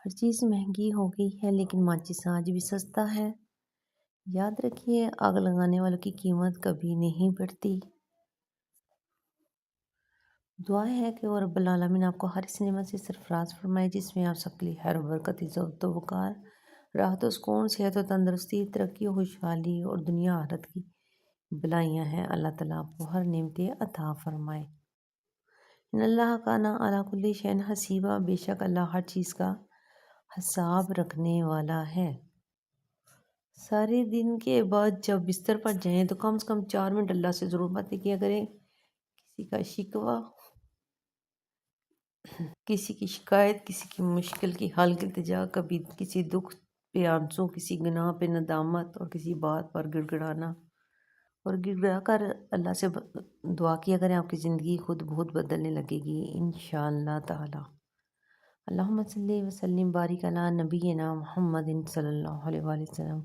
ہر چیز مہنگی ہو گئی ہے لیکن ماچس آج بھی سستا ہے۔ یاد رکھیے آگ لگانے والوں کی قیمت کبھی نہیں بڑھتی۔ دعا ہے کہ وہ رب العالمین آپ کو ہر اس نعمت سے سرفراز فرمائے جس میں آپ سب کے لیے خیر و برکت، عزت و وقار، راحت و سکون، صحت و تندرستی، ترقی و خوشحالی اور دنیا آخرت کی بلائیاں ہیں۔ اللہ تعالیٰ آپ کو ہر نعمتیں عطا فرمائے۔ ان اللہ کان علی کل شیء حسیبا، بے شک اللہ ہر چیز کا حساب رکھنے والا ہے۔ سارے دن کے بعد جب بستر پر جائیں تو کم سے کم 4 منٹ اللہ سے ضرور باتیں کیا کریں۔ کسی کا شکوہ، کسی کی شکایت، کسی کی مشکل کی حل کی التجا، کبھی کسی دکھ پہ آنسو، کسی گناہ پہ ندامت، اور کسی بات پر گڑ گڑانا، اور گڑ گڑا کر اللہ سے دعا کیا کریں، آپ کی زندگی خود بہت بدلنے لگے گی انشاءاللہ تعالی۔ اللہم صلی وسلم بارک علی نبینا محمد صلی اللہ علیہ وآلہ وسلم۔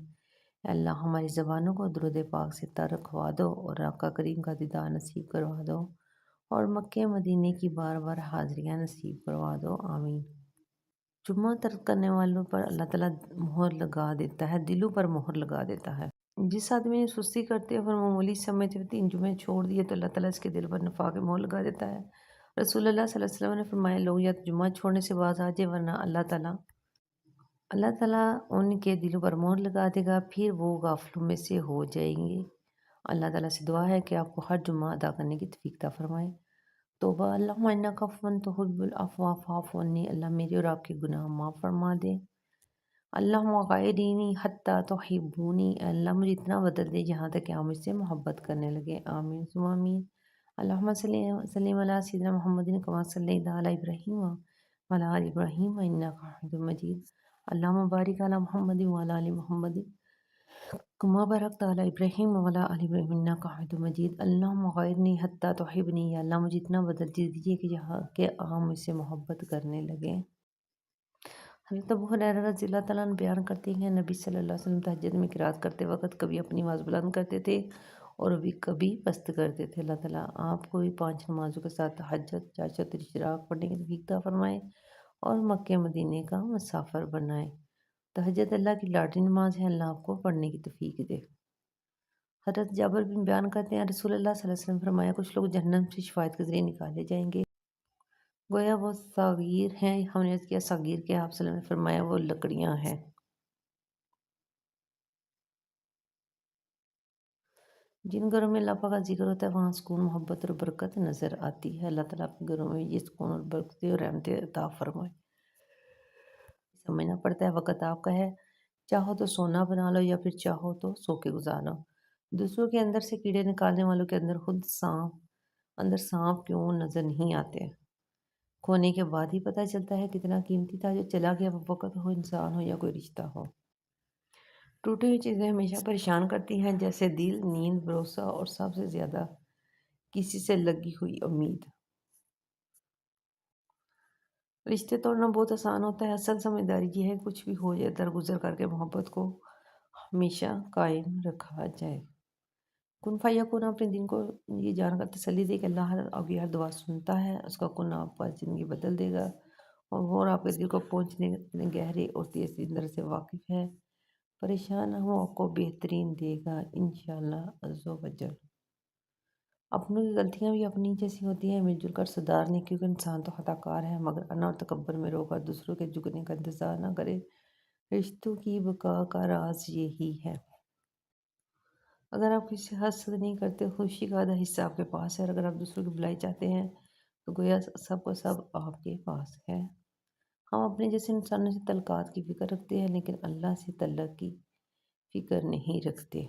اے اللہ ہماری زبانوں کو درود پاک سے تر رکھوا دو اور آقا کریم کا دیدار نصیب کروا دو، اور مکہ مدینے کی بار بار حاضریاں نصیب کروا دو، آمین۔ جمعہ ترک کرنے والوں پر اللہ تعالیٰ مہر لگا دیتا ہے، دلوں پر مہر لگا دیتا ہے۔ جس آدمی نے سستی کرتے اور معمولی سمجھتے ہوئے 3 جمعے چھوڑ دیے تو اللہ تعالیٰ اس کے دل پر نفاق کی مہر لگا دیتا ہے۔ رسول اللہ صلی اللہ علیہ وسلم نے فرمایا، لوگ یا تو جمعہ چھوڑنے سے باز آ جائے ورنہ اللہ تعالیٰ ان کے دلوں پر مہر لگا دے گا، پھر وہ غافلوں میں سے ہو جائیں گے۔ اللہ تعالیٰ سے دعا ہے کہ آپ کو ہر جمعہ ادا کرنے کی توفیق عطا فرمائے۔ توبہ، اللہم انک عفو تحب العفو فاعف عنی، اللہ میرے اور آپ کے گناہ معاف فرما دے۔ اللہم غیرنی حتی تحبونی، اللہ مجھے اتنا بدل دے جہاں تک کہ آپ مجھ سے محبت کرنے لگے، آمین ثم آمین۔ اللہم صلی علی سیدنا محمد کما صلیت علی ابراہیم وعلی آل ابراہیم انک حمید مجید۔ اللہم بارک علی محمد وعلی آل محمد کما بارکت علی ابراہیم وعلی آل ابراہیم انک حمید مجید۔ اللہم غیرنی حتی تحبنی، یا اللہ مجھے اتنا بدل دیجیے کہ جہاں کہ آپ مجھ سے محبت کرنے لگے۔ حضرت ابو ہریرہ رضی اللہ تعالیٰ عنہ بیان کرتے ہیں، نبی صلی اللہ علیہ وسلم تہجد میں قرات کرتے وقت کبھی اپنی آواز بلند کرتے تھے اور کبھی پست کرتے تھے۔ اللہ تعالیٰ آپ کو بھی 5 نمازوں کے ساتھ تہجد، چاشت اور اشراق پڑھنے کی توفیق عطا فرمائے اور مکہ مدینے کا مسافر بنائے۔ تہجد اللہ کی لاڈلی نماز ہے، اللہ آپ کو پڑھنے کی توفیق دے۔ حضرت جابر بن بیان کرتے ہیں، رسول اللہ صلی اللہ علیہ وسلم فرمایا، کچھ لوگ جہنم سے شفاعت کے ذریعے نکالے جائیں گے، گویا وہ صاغیر ہیں۔ ہم نے عرض کیا صاغیر کیا؟ آپ صلی اللہ علیہ وسلم نے فرمایا وہ لکڑیاں ہیں۔ جن گھروں میں اللہ پاک کا ذکر ہوتا ہے وہاں سکون، محبت اور برکت نظر آتی ہے۔ اللہ تعالیٰ آپ کے گھروں میں یہ سکون اور برکتیں اور رحمتیں عطا فرمائے۔ سمجھنا پڑتا ہے وقت آپ کا ہے، چاہو تو سونا بنا لو یا پھر چاہو تو سو کے گزار لو۔ دوسروں کے اندر سے کیڑے نکالنے والوں کے اندر سانپ کیوں نظر نہیں آتے؟ کھونے کے بعد ہی پتہ چلتا ہے کتنا قیمتی تھا جو چلا گیا، وہ وقت ہو، انسان ہو یا کوئی رشتہ ہو۔ ٹوٹی ہوئی چیزیں ہمیشہ پریشان کرتی ہیں، جیسے دل، نیند، بھروسہ اور سب سے زیادہ کسی سے لگی ہوئی امید۔ رشتے توڑنا بہت آسان ہوتا ہے، اصل سمجھداری یہ ہے کہ کچھ بھی ہو جائے درگزر کر کے محبت کو ہمیشہ قائم رکھا جائے۔ کن فیکون اپنے دن کو یہ جان کر تسلی دے کہ اللہ آپ کی ہر دعا سنتا ہے، اس کا کن آپ کا زندگی بدل دے گا، اور وہ آپ کے دل کو پہنچنے گہرے اور تیز اندر سے واقف ہے۔ پریشان نہ ہو، آپ کو بہترین دے گا انشاءاللہ عز و جل۔ اپنوں کی غلطیاں بھی اپنی جیسی ہوتی ہیں، مل جل کر سدھارنے، کیونکہ انسان تو خطا کار ہے، مگر انا اور تکبر میں رو کر دوسروں کے جھکنے کا انتظار نہ کرے۔ رشتوں کی بقا کا راز یہی ہے۔ اگر آپ کسی سے حسد نہیں کرتے، خوشی کا آدھا حصہ آپ کے پاس ہے، اور اگر آپ دوسروں کی بھلائی چاہتے ہیں تو گویا سب کو سب آپ کے پاس ہے۔ ہم اپنے جیسے انسانوں سے تعلقات کی فکر رکھتے ہیں لیکن اللہ سے تعلق کی فکر نہیں رکھتے۔